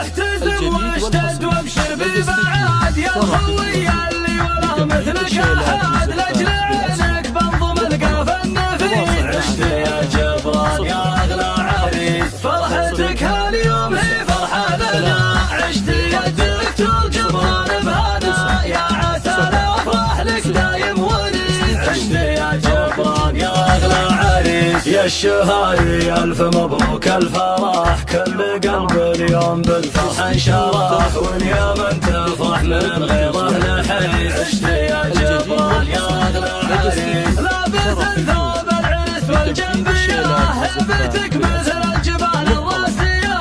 احتزم واشتد وابشر بالبعاد يا خوي اللي ولا مثلك احد لاجل عينك بنظم القاف النفيس عشت يا جبران يا اغلى عريس فرحتك هاليوم هي فرحه لنا عشت يا دكتور جبران بهنا يا عسى الافراح لك دايم ونيس عشت يا جبران يا اغلى عريس يا الشهاي الف مبروك الفرح كل قلب اليوم بالفرح انشرح واليوم تفرح من الغيظه نحيس عشت يا جبران يا اغلى عريس لابس ثوب العرس والجنبيه هبتك مثل الجبال الراسيه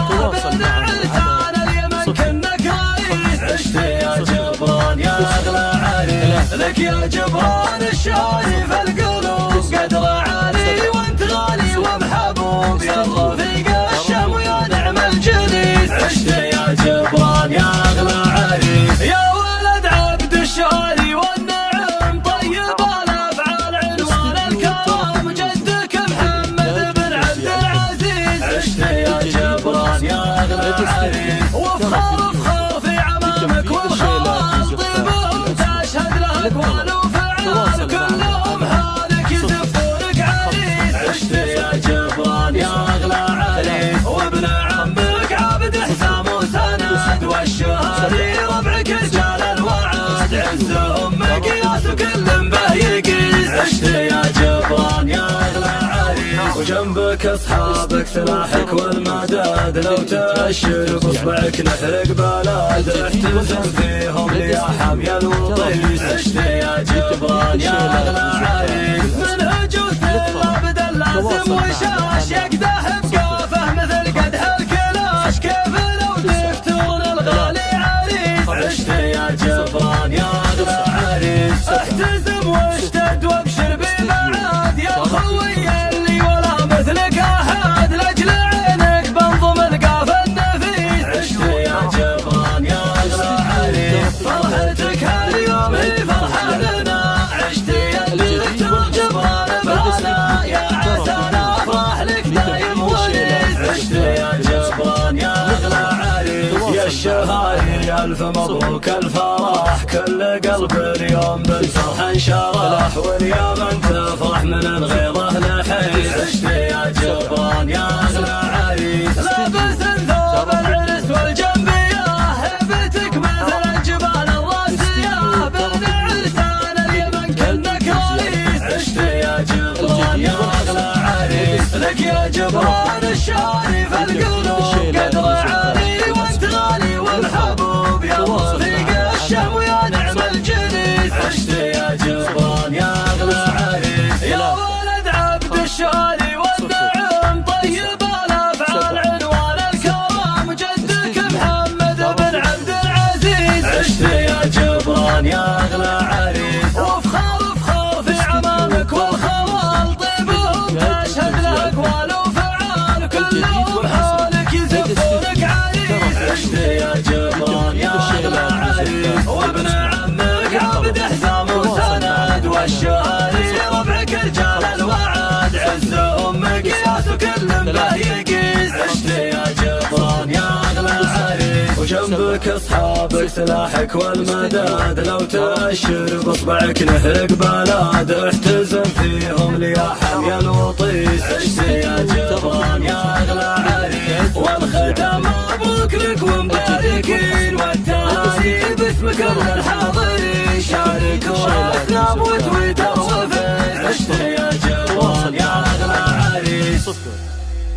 بالعرسان اليمن كنك رئيس عشت يا جبران يا اغلى عريس لك يا جبران الشاي في القلوب قدر عالي وانت غالي ومحبوب يا رفيق الشام ويا نعم الجليس عشت يا جبران يا اغلى عريس يا ولد عبد الشاري والنعم طيب الافعال عنوان الكرم جدك محمد بن عبد العزيز عشت يا جبران يا اغلى عريس وفخر فخر في عمامك والخوال طيبهم تشهد له اقوال وفعال كلهم حالك يزفونك عريس عشت يا جبران يا اغلى عريس وابن عمك عبد حسام وسند والشهادي ربعك رجال الوعد عزهم مقياس وكل به يقيس عشت يا جبران يا اغلى عريس وجنبك اصحابك سلاحك والمداد لو تأشر باصبعك نحرق بلاد احتزم فيهم يا حمي الوطيس عشت يا جبران يا اغلى عريس منهج وثلاب اللازم وشاش يقدح بقافه مثل قدح الكلاش كيف لو تفتون الغالي عريس عشت يا جبران يا اغلى عريس احتزم واشتد وابشر بالمعاد يا خوي اللي ولا مثلك احد لاجل عينك بنظم القاف النفيس عشت يا جبران يا اغلى عريس فرحتك هاليوم هي فرحه لنا عشت يا دكتور جبران بهنا يا عسى الافراح لك دايم ونيس عشت يا جبران يا اغلى عريس يا الشهاي الف مبروك الفرح كل قلب اليوم بالفرح انشرح واليوم تفرح من الغيظه نحيس عشت يا جبران يا اغلى عريس لابس ثوب العرس والجنبيه هبتك مثل الجبال الراسيه بالعرسان اليمن كنك رئيس عشت يا جبران يا اغلى عريس لك يا جبران الشاي في القلوب قدر عالي وانت غالي ومحبوب يا رفيق الشام ويا نعم الجليس عشت يا جبران يا اغلى عريس يا ولد عبد الشاري والنعم طيب الافعال عنوان الكرم جدك محمد بن عبد العزيز عشت يا جبران يا اغلى عريس وفخر فخر في عمامك والخوال طيبهم تشهد له اقوال وفعال كلهم حالك يزفونك عريس عشت يا جبران يا اغلى عريس وابن عمك عبد حسام وسند والشهادي ربعك رجال الوعد عزهم مقياس وكل به يقيس عشت يا جبران يا اغلى عريس وجنبك اصحابك سلاحك والمداد لو تأشر باصبعك نحرق بلاد احتزم فيهم يا حمي الوطيس عشت يا جبران يا اغلى عريس والختام مبروك لك ومباركين والتهاني باسمك اغلى الحاضرين شاركوا اثنام وتويتر وفيس عشت يا جبران يا اغلى عريس 0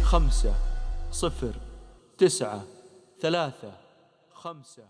5 0 9 3 5